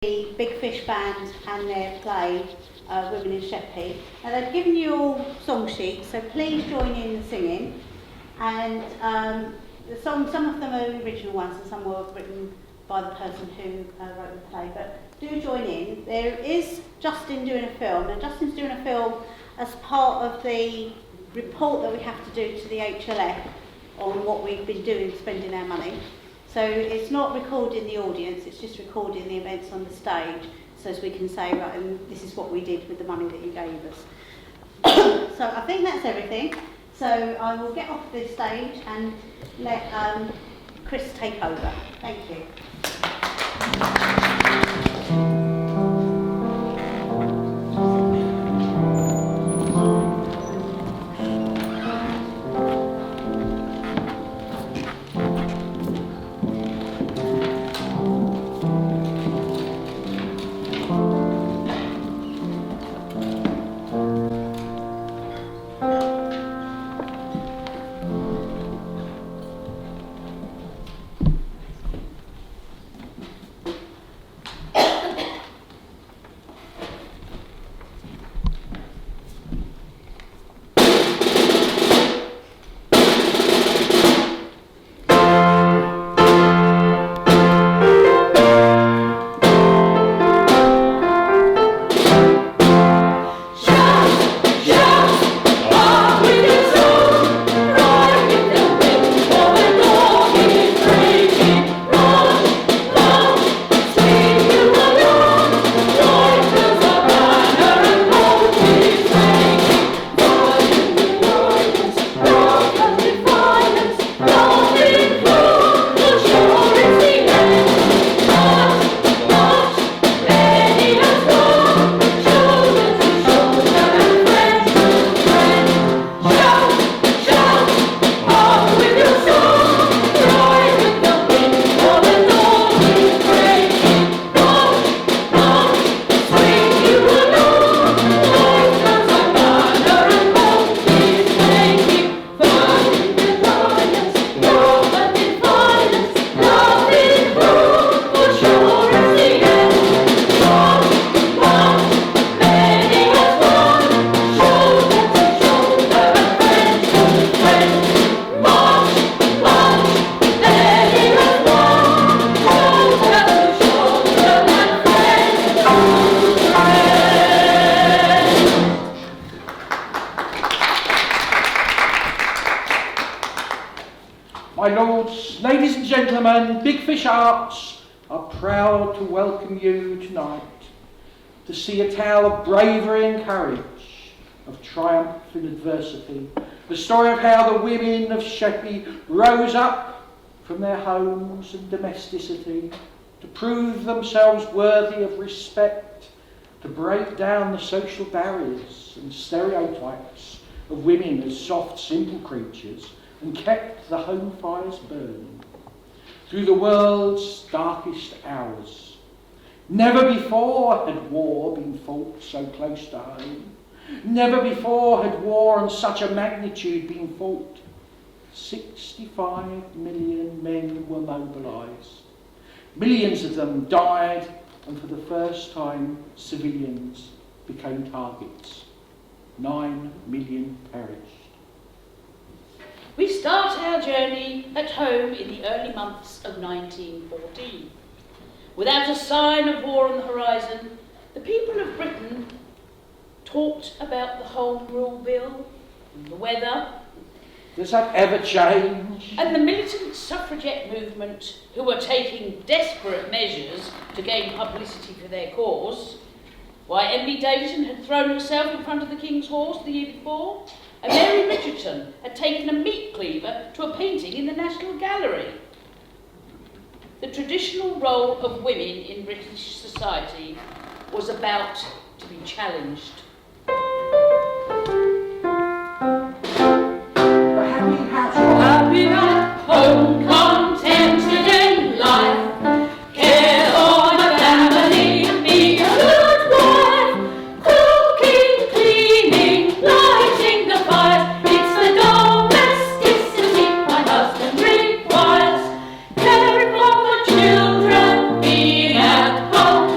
the Big Fish Band and their play, Women in Sheppey. And they've given you all song sheets, so please join in the singing. And some of them are original ones and some were written by the person who wrote the play, but do join in. There is Justin doing a film, and Justin's doing a film as part of the report that we have to do to the HLF on what we've been doing, spending our money. So it's not recording the audience, it's just recording the events on the stage, so as we can say, right, and this is what we did with the money that you gave us. So I think that's everything. So I will get off this stage and let Chris take over. Thank you. My lords, ladies and gentlemen, Big Fish Arts are proud to welcome you tonight to see a tale of bravery and courage, of triumph in adversity, the story of how the women of Sheppey rose up from their homes and domesticity to prove themselves worthy of respect, to break down the social barriers and stereotypes of women as soft, simple creatures, and kept the home fires burning through the world's darkest hours. Never before had war been fought so close to home. Never before had war on such a magnitude been fought. 65 million men were mobilised. Millions of them died, and for the first time, civilians became targets. 9 million perished. We start our journey at home in the early months of 1914. Without a sign of war on the horizon, the people of Britain talked about the Home Rule Bill, and the weather. Does that ever change? And the militant suffragette movement, who were taking desperate measures to gain publicity for their cause. Why, Emily Davidson had thrown herself in front of the King's horse the year before, and Mary Richardson had taken a meat cleaver to a painting in the National Gallery. The traditional role of women in British society was about to be challenged. Happy at home, contented in life, care for my family, be a good wife, cooking, cleaning, lighting the fires, it's the domesticity my husband requires, caring for the children, being at home.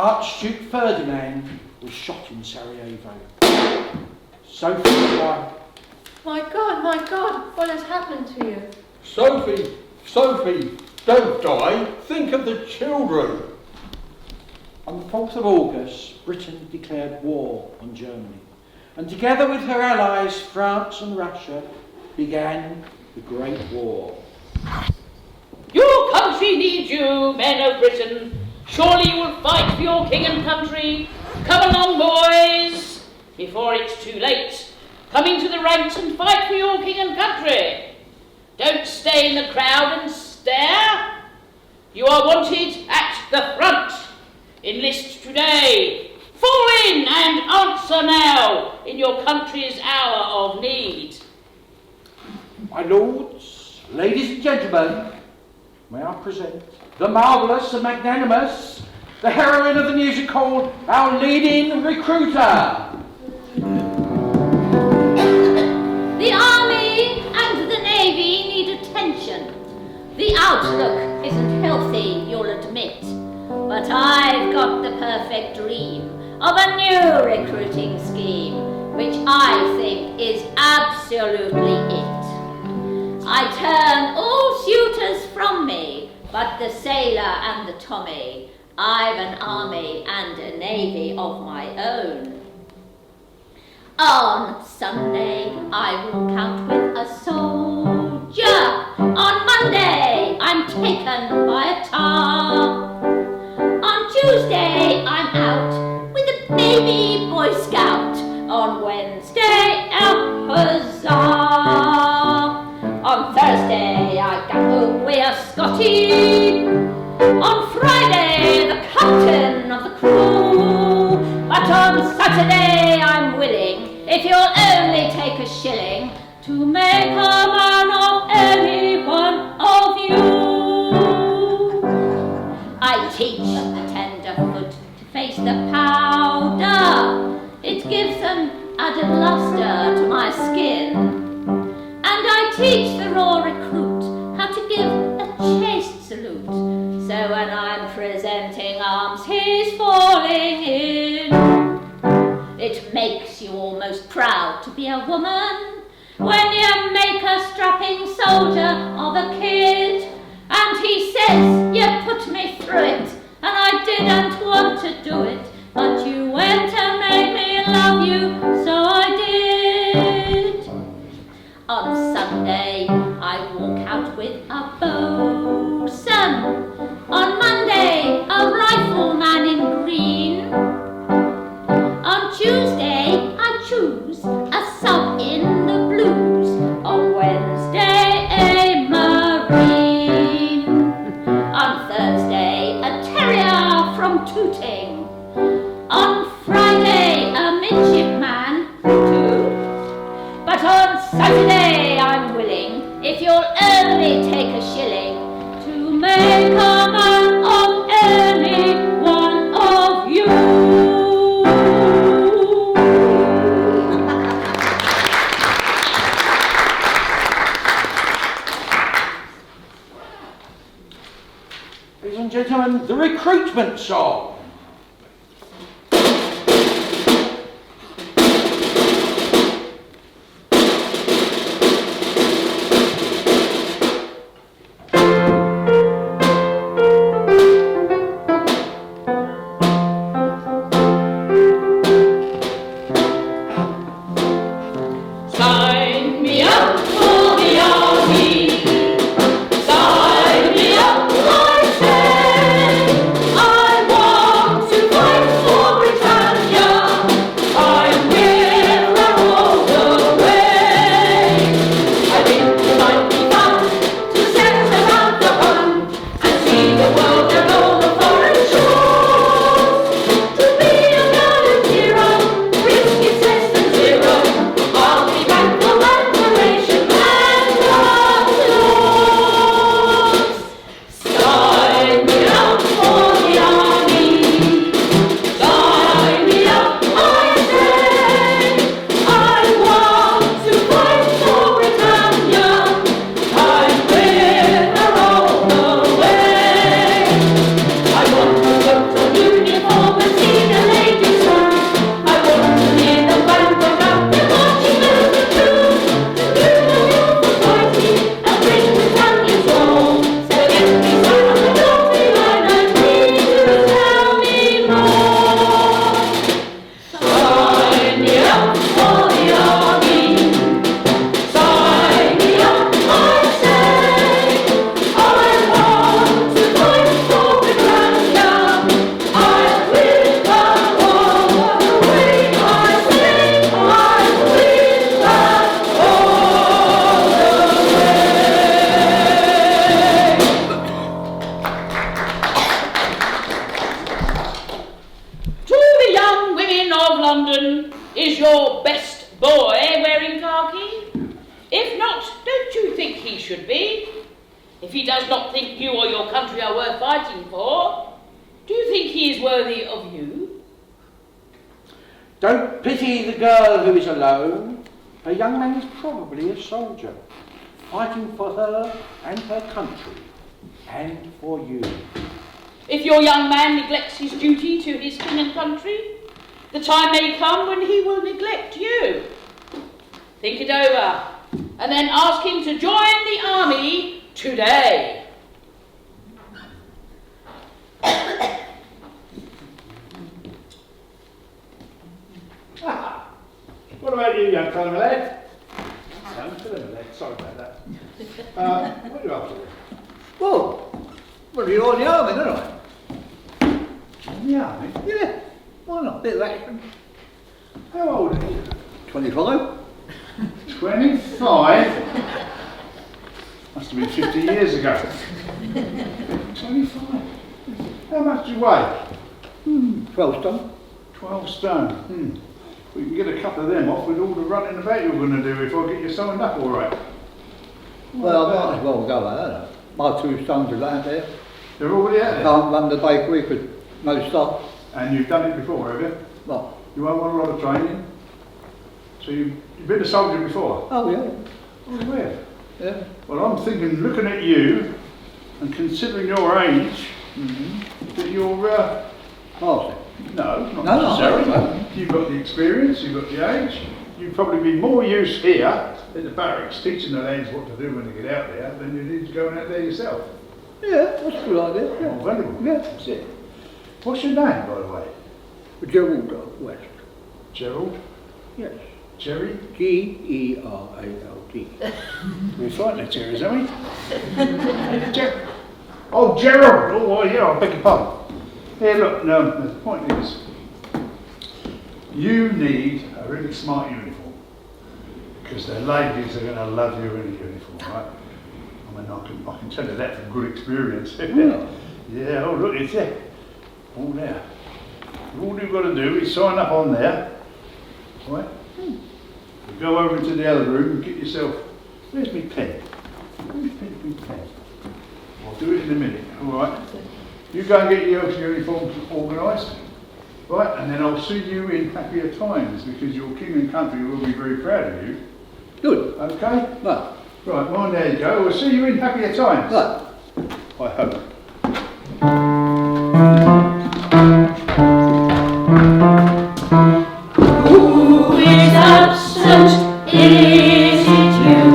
Archduke Ferdinand was shot in Sarajevo. Sophie replied, My God, what has happened to you? Sophie, don't die. Think of the children. On the 4th of August, Britain declared war on Germany, and together with her allies, France and Russia, began the Great War. Your country needs you, men of Britain. Surely you will fight for your king and country. Come along, boys, before it's too late. Come into the ranks and fight for your king and country. Don't stay in the crowd and stare. You are wanted at the front. Enlist today. Fall in and answer now in your country's hour of need. My lords, ladies and gentlemen, may I present the marvellous and magnanimous, the heroine of the musical, our leading recruiter. The Army and the Navy need attention. The outlook isn't healthy, you'll admit. But I've got the perfect dream of a new recruiting scheme, which I think is absolutely it. I turn all suitors from me, but the sailor and the Tommy. I've an army and a navy of my own. On Sunday, I walk out with a soldier. On Monday, I'm taken by a tar. On Tuesday, I'm out with a baby Boy Scout. On Wednesday, a huzzah. On Thursday, I go with a Scotty. On Friday, the captain of the crew. But on Saturday, I'm willing, if you'll only take a shilling, to make a man of any one of you. I teach the tenderfoot to face the powder. It gives an added luster to my skin. And I teach the raw recruit how to give a chaste salute. So when I'm presenting arms, he's falling in. It makes you almost proud to be a woman when you make a strapping soldier of a kid. And he says, you put me through it, and I didn't want to do it, but you went and made me love you, so I did. On Sunday, I walk out with a bosun. On Monday, a rifleman in green. On Tuesday, I choose a sub in the blues. On Wednesday, a marine. On Thursday, a terrier from Tooting. On Friday, a midshipman too. But on Saturday, I'm willing, if you'll only take a shilling, to make a man of any one of you. Ladies and gentlemen, the recruitment song. Sign me up for the army. Sign me up, I say. I want or your country are worth fighting for, do you think he is worthy of you? Don't pity the girl who is alone. Her young man is probably a soldier, fighting for her and her country, and for you. If your young man neglects his duty to his king and country, the time may come when he will neglect you. Think it over, and then ask him to join the army today. What about you, young fellow, my lad? Young fellow, my lad, sorry about that. What are you up to? Well, you're in the army, don't I? In the army? Yeah, why not? Bit of action. How old are you? 25? 25? Must have been 50 years ago. 25? How much do you weigh? 12 stone. 12 stone. We can get a couple of them off with all the running about you're going to do if I get you signed up all right. Well, I might as well go like that. My 2 sons are out there. They're already out there? Can't run the bakery with no stop. And you've done it before, have you? What? You won't want a lot of training? So you've been a soldier before? Oh, yeah. Oh, where? Yeah. Well, I'm thinking, looking at you, and considering your age, that you're, Marcy. no, not No, necessarily. no. You've got the experience, you've got the age, you'd probably be more use here at the barracks, teaching the lads what to do when they get out there, than you need going out there yourself. Yeah, that's a good idea. Yeah. More valuable. Yeah. That's it. What's your name, by the way? Gerald West. Gerald? Yes. Jerry? Gerald. We're fighting the Jerrys, aren't we? Oh, Gerald! Oh, well, yeah, I beg your pardon. Here, look, no, the point is, you need a really smart uniform, because the ladies are going to love you in a uniform, right? I mean, I can tell you that from good experience. Yeah, oh, look, it's there. All there. All you've got to do is sign up on there, right? You go over into the other room and get yourself, where's my pen? Where's my pen? I'll do it in a minute, alright? You go and get your uniforms organised, right? And then I'll see you in happier times because your king and country will be very proud of you. Good. Okay? Right. Right, well, there you go. We'll see you in happier times. Right. I hope. Who is absent? Is it you?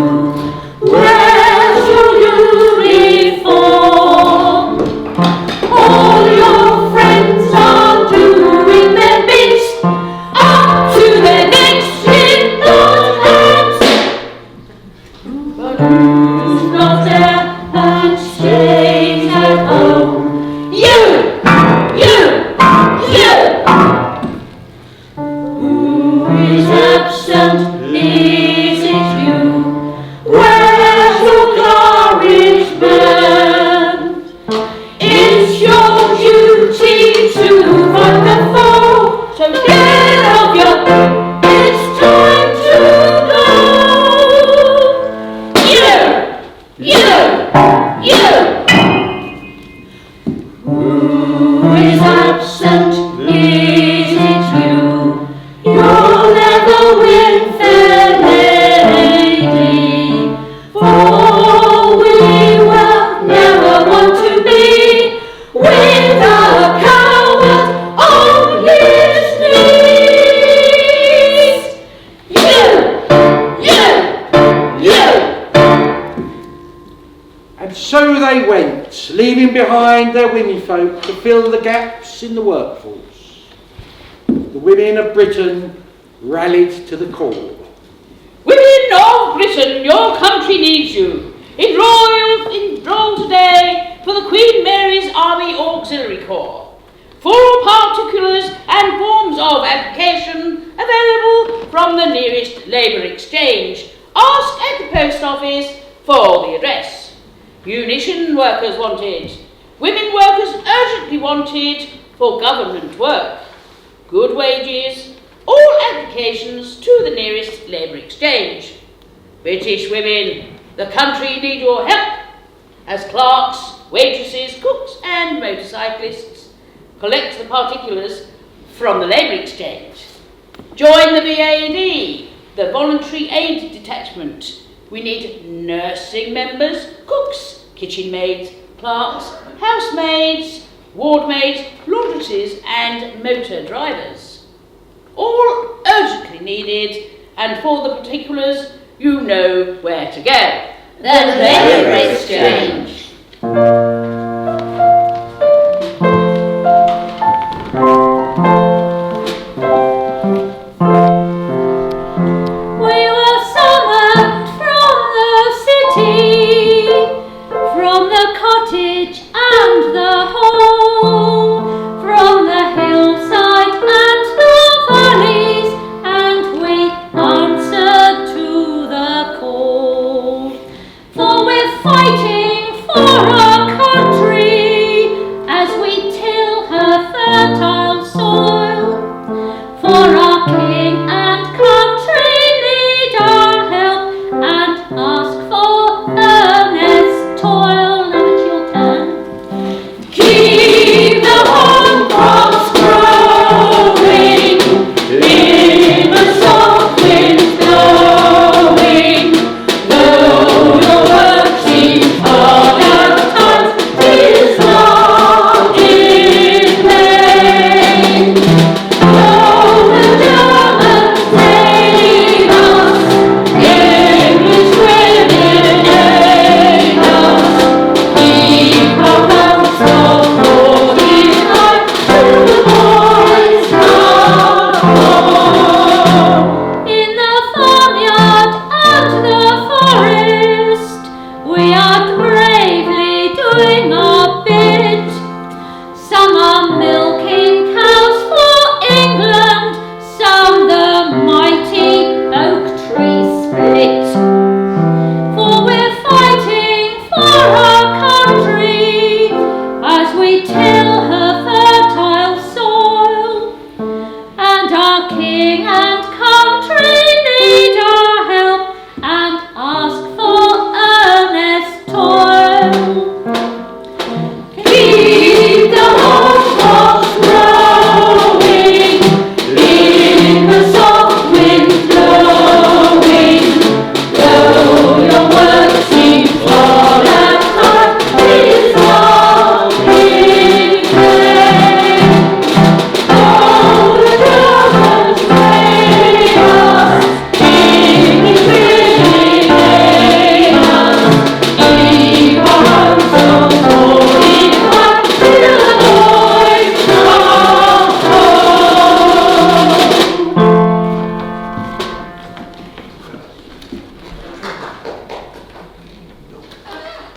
Where's your uniform? All your friends are doing their bits, up to their necks in hot hats. But who's not there and stays at home? You! Who is absent? Is it you? Where's your courage band? It's your duty to fight the foe. So get off your, it's time to go. Who is absent? Is it you? You'll never win, fair lady, for we will never want to be with a coward on his knees. And so they went, leaving behind their womenfolk to fill the gaps in the workforce. The women of Britain rallied to the call. Women of Britain, your country needs you. Enroll today for the Queen Mary's Army Auxiliary Corps. Full particulars and forms of application available from the nearest Labour Exchange. Ask at the post office for the address. Munition workers wanted. Women workers urgently wanted for government work. Good wages. All applications to the nearest Labour Exchange. British women, the country need your help as clerks waitresses, cooks and motorcyclists. Collect the particulars from the Labour Exchange. Join the VAD, the Voluntary Aid Detachment. We need nursing members, cooks, kitchen maids, clerks, housemaids, ward maids, laundresses and motor drivers. All urgently needed, and for the particulars, you know where to go. The Labour Exchange.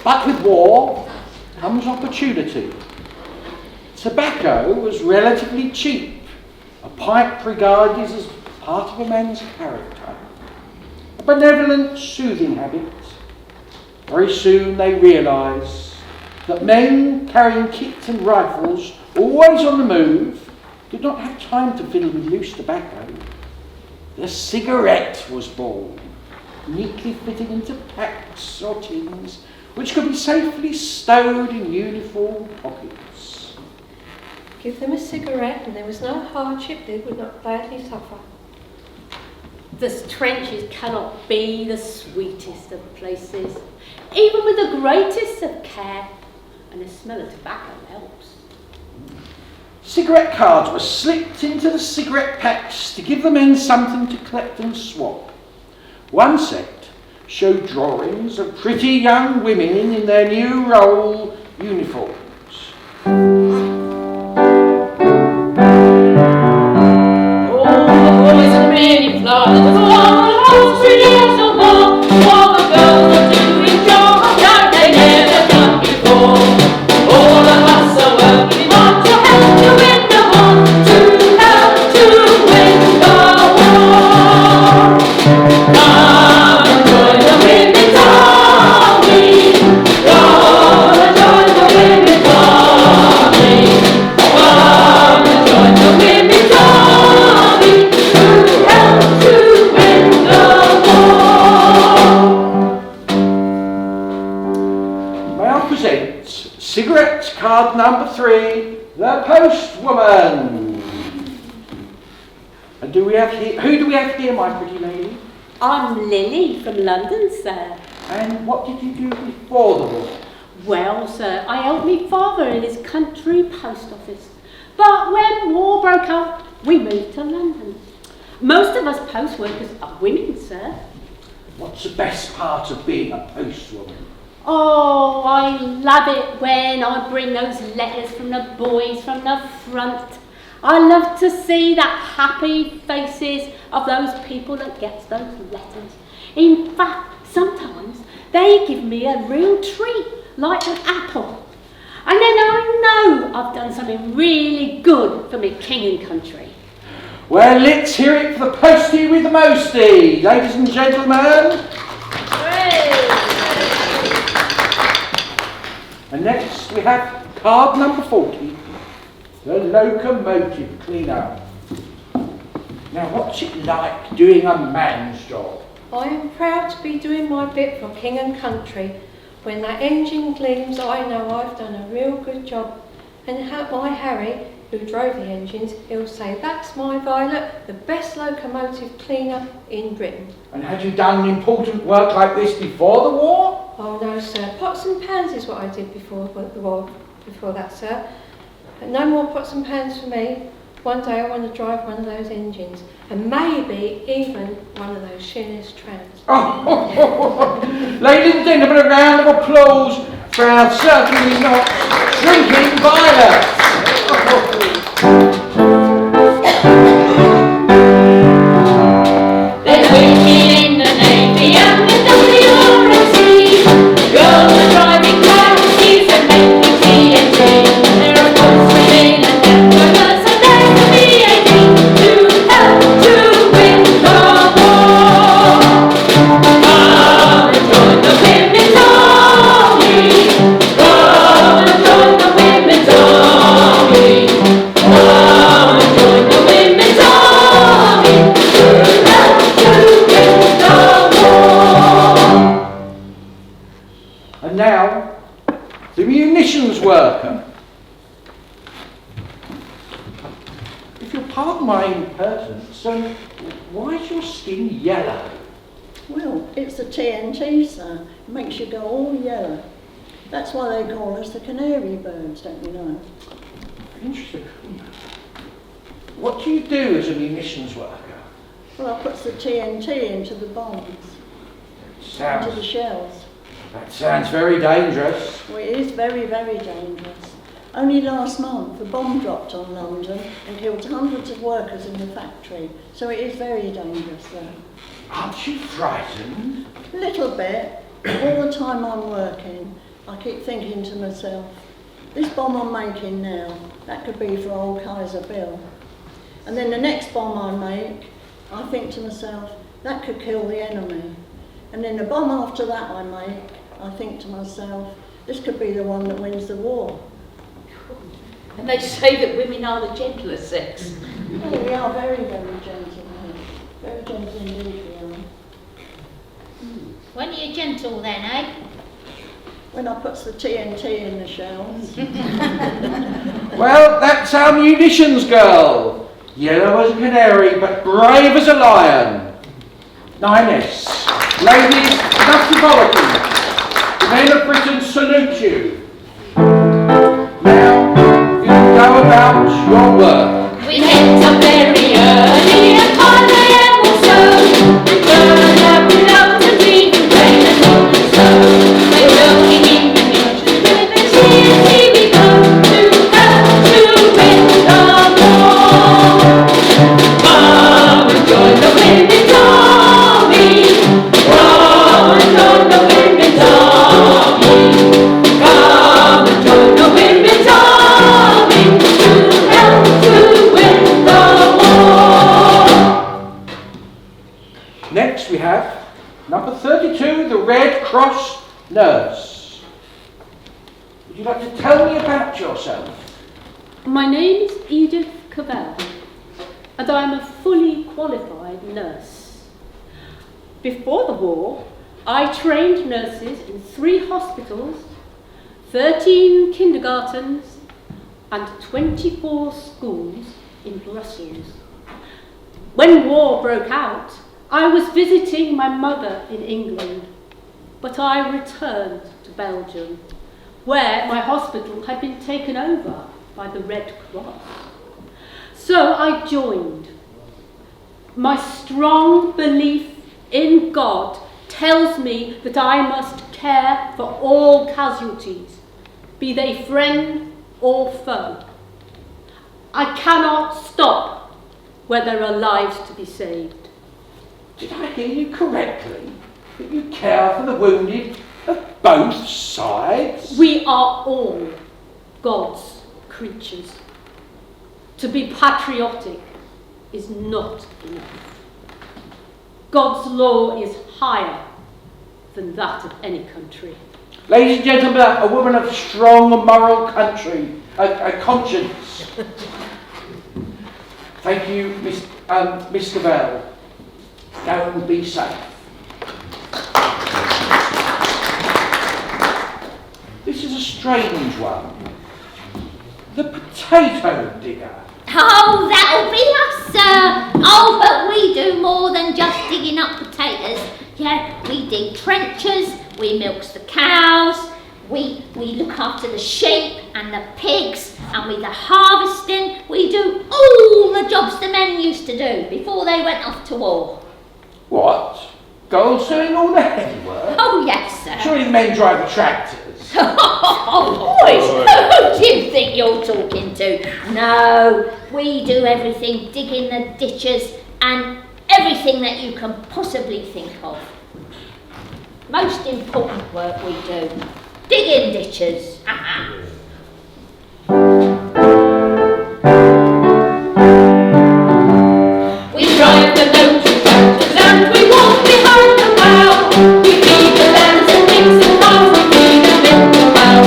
But with war comes opportunity. Tobacco was relatively cheap. A pipe regarded as part of a man's character. A benevolent, soothing habit. Very soon they realised that men carrying kits and rifles, always on the move, did not have time to fiddle with loose tobacco. The cigarette was born, neatly fitted into packs or tins, which could be safely stowed in uniform pockets. Give them a cigarette and there was no hardship they would not gladly suffer. The trenches cannot be the sweetest of places, even with the greatest of care, and the smell of tobacco helps. Cigarette cards were slipped into the cigarette packs to give the men something to collect and swap. One set showed drawings of pretty young women in their new roll uniforms. All the boys are really fly, the whole street is a wall. All the girls are doing jobs that they never done before. All of us are working hard to help to win the war, to help to win the war. Come and join the women's army. Come and join the women's army. Correct. Card number 3, the postwoman. And who do we have here, my pretty lady? I'm Lily from London, sir. And what did you do before the war? Well, sir, I helped me father in his country post office. But when war broke out, we moved to London. Most of us post workers are women, sir. What's the best part of being a postwoman? Oh, I love it when I bring those letters from the boys from the front. I love to see the happy faces of those people that gets those letters. In fact, sometimes they give me a real treat, like an apple. And then I know I've done something really good for my king and country. Well, let's hear it for the postie with the mostie, ladies and gentlemen. And next we have card number 40, the locomotive cleaner. Now, what's it like doing a man's job? I am proud to be doing my bit for king and country. When that engine gleams, I know I've done a real good job. And my Harry, who drove the engines, he'll say, "That's my Violet, the best locomotive cleaner in Britain." And had you done important work like this before the war? Oh no, sir. Pots and pans is what I did before the war. Before that, sir. But no more pots and pans for me. One day I want to drive one of those engines, and maybe even one of those Sheerness trams. Ladies and gentlemen, a round of applause for our certainly not drinking Violet. There's women in the Navy and the WRC. Girls are driving taxis and making TNT. There are postmen and emperors and there's the VAD to help to win the war. Come and join the women's army. Come and join the women's army. Come and join the women's army to help to win the war. And now, the munitions worker. If you'll pardon my impertinence, why is your skin yellow? Well, it's the TNT, sir. It makes you go all yellow. That's why they call us the canary birds, don't you know? Interesting. What do you do as a munitions worker? Well, I put the TNT into the bombs, into the shells. That sounds very dangerous. Well, it is very, very dangerous. Only last month, a bomb dropped on London and killed hundreds of workers in the factory. So it is very dangerous, though. Aren't you frightened? A little bit. All the time I'm working, I keep thinking to myself, this bomb I'm making now, that could be for old Kaiser Bill. And then the next bomb I make, I think to myself, that could kill the enemy. And then the bomb after that I make, I think to myself, this could be the one that wins the war. And they say that women are the gentler sex. Oh, we are very, very gentle here. Very gentle indeed we are. When are you gentle then, eh? When I put the TNT in the shells. Well, that's our munitions girl. Yellow as a canary, but brave as a lion. 9S. Ladies, Nationality. The men of Britain salute you. Now, you can go about your work. We get up very early at 5 a.m. or so. We burn up without a dream and rain and wind and snow. We're working in the munitions with the TNT we go to help to win the war. Come and join the women's army. Come and join the women's army. Come and join the women's army to help to win the war. Next we have number 32, the Red Cross nurse. Would you like to tell me about yourself? My name is Edith Cavell, and I am a fully qualified nurse. Before the war, I trained nurses in 3 hospitals, 13 kindergartens and 24 schools in Brussels. When war broke out, I was visiting my mother in England, but I returned to Belgium, where my hospital had been taken over by the Red Cross. So I joined. My strong belief in God tells me that I must care for all casualties, be they friend or foe. I cannot stop where there are lives to be saved. Did I hear you correctly? That you care for the wounded of both sides? We are all God's creatures. To be patriotic is not enough. God's law is higher than that of any country. Ladies and gentlemen, a woman of strong moral a conscience. Thank you, Mr. Bell. Go and be safe. This is a strange one. The potato digger. Oh, that'll be us, sir. Oh, but we do more than just digging up potatoes. Yeah, we dig trenches, we milk the cows, we look after the sheep and the pigs, and with the harvesting, we do all the jobs the men used to do before they went off to war. What? Girls doing all the heavy work? Oh, yes, sir. Surely the men drive the tractors. Oh, boys, who do you think you're talking to? No, we do everything, digging the ditches and everything that you can possibly think of. Most important work we do, digging ditches. We drive the loads tractors and we walk behind the plough. We feed the lambs and pigs and cows, we feed them in the well.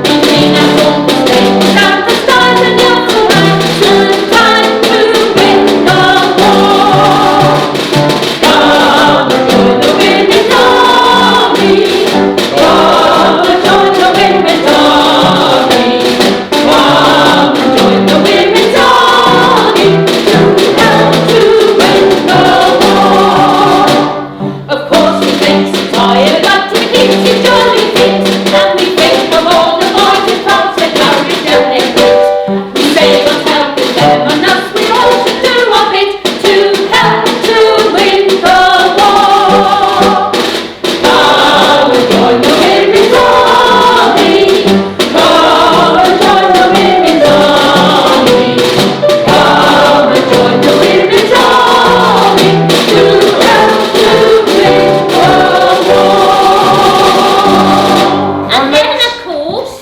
We clean out all the stables and the sties and yards around. Till time to win the war. Come and join the women's army. Come and join the women's army. Come and join the women's army to help to win the war. Of course we face it tired, but we keep it jolly fit, and we think of all the boys and girls that carry down their feet. We say God's helping them and us, we all should do our bit to help to win the war. Come and join the women's army. Come and join the women's army. Come and join the women's army to help to win the war. And then, of course,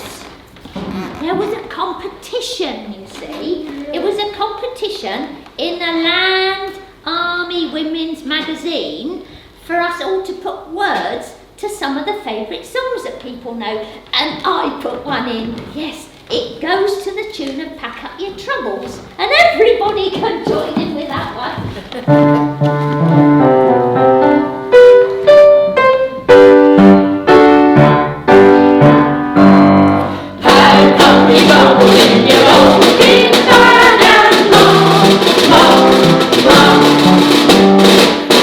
there was a competition, you see. It was a competition in the Land Army Women's Magazine for us all to put words to some of the favourite songs that people know. And I put one in, yes, it goes to the tune of Pack Up Your Troubles. And everybody can join in with that one. Pack up your troubles in your own big bag and long.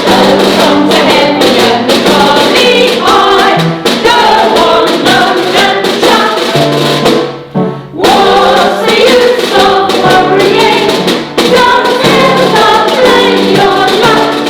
Those songs are heavy and the trolley high. Go on, run and shout. What's the use of worrying? Don't ever play your luck.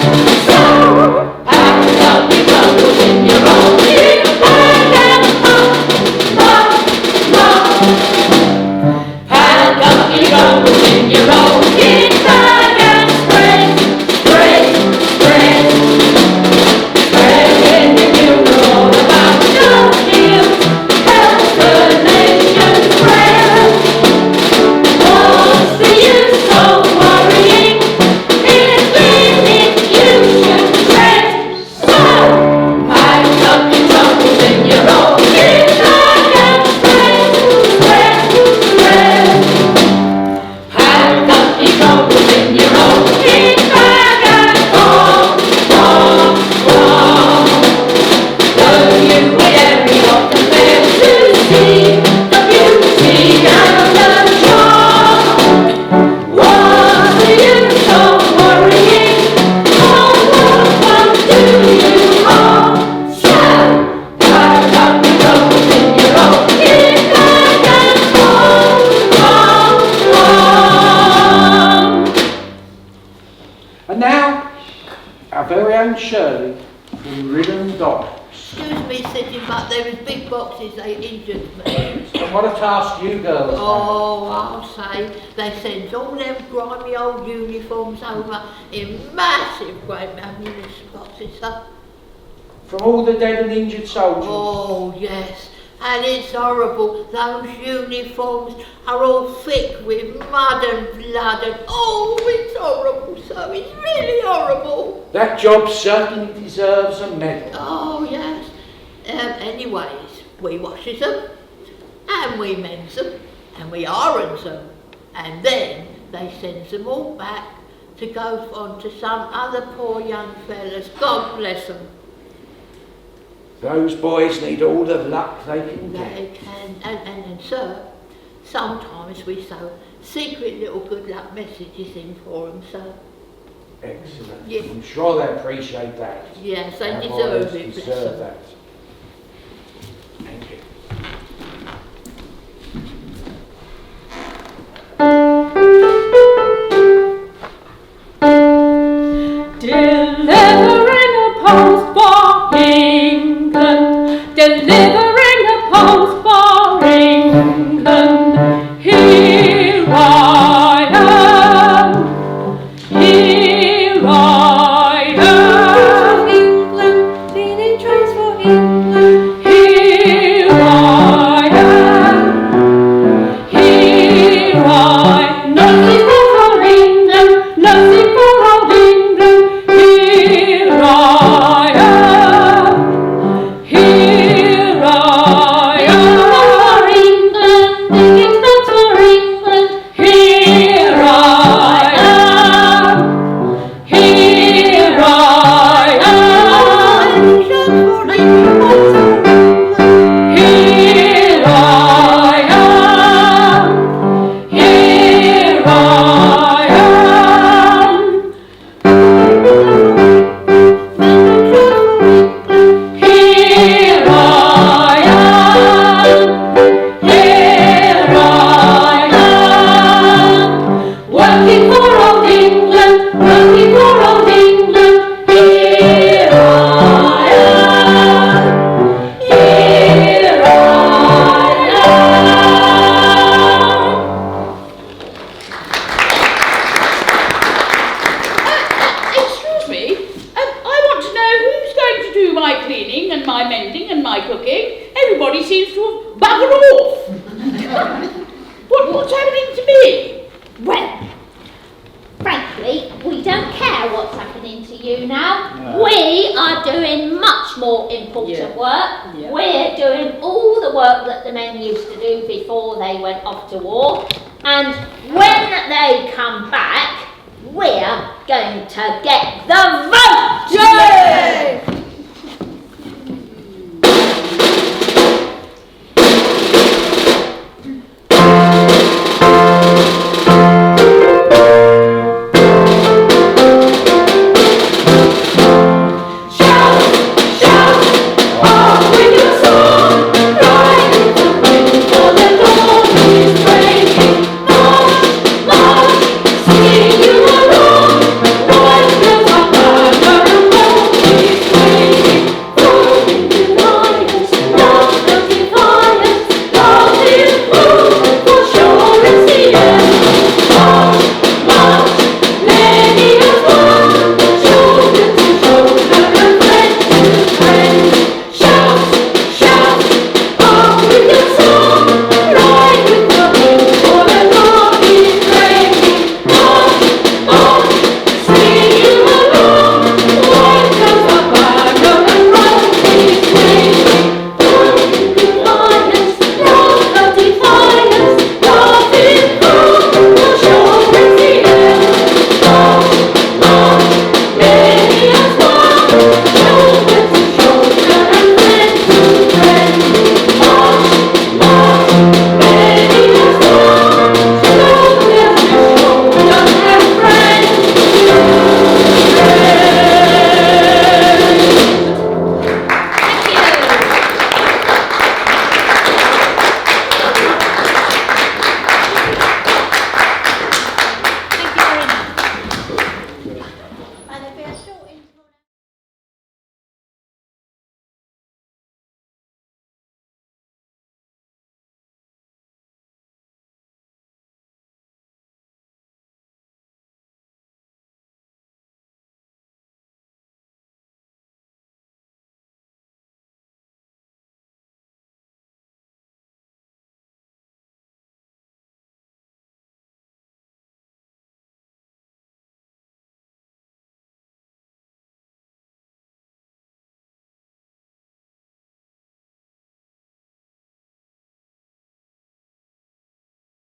very own Shirley from Ridham Docks. Excuse me sitting, but there was big boxes they injured me. And what a task you girls have. Oh, I'll say, they sent all them grimy old uniforms over in massive great ammunition boxes, sir. From all the dead and injured soldiers. Oh, yes. And it's horrible. Those uniforms are all thick with mud and blood and oh, it's horrible, sir. It's really horrible. That job certainly deserves a medal. Oh, yes. Anyways, we washes them, and we mends them, and we irons them, and then they sends them all back to go on to some other poor young fellas. God bless them. Those boys need all the luck they can get. They can, and sir, sometimes we sew secret little good luck messages in for them, sir. Excellent. Yeah. I'm sure they appreciate that. Yes, they Our deserve boys it, bless deserve them. that. Thank you. Delivering a post for England, delivering a post for England. Here I am, here I am. England, leading trains for England. Here I am, here I am. Nothing for England, nothing for old England. Here I am, here I am. England, for England. Here I am, here I am. Here I am, here I am. Here I am, here I am. Working for old England, working for old England. Here I am, here I am. Excuse me, I want to know who's going to do my cleaning and my mending and my cooking. Everybody seems to have buggered off. What's happening to me? Well, frankly, we don't care what's happening to you now. No. We are doing much more important work. Yeah. We're doing all the work that the men used to do before they went off to war. And when they come back, we're going to get the vote! Yay!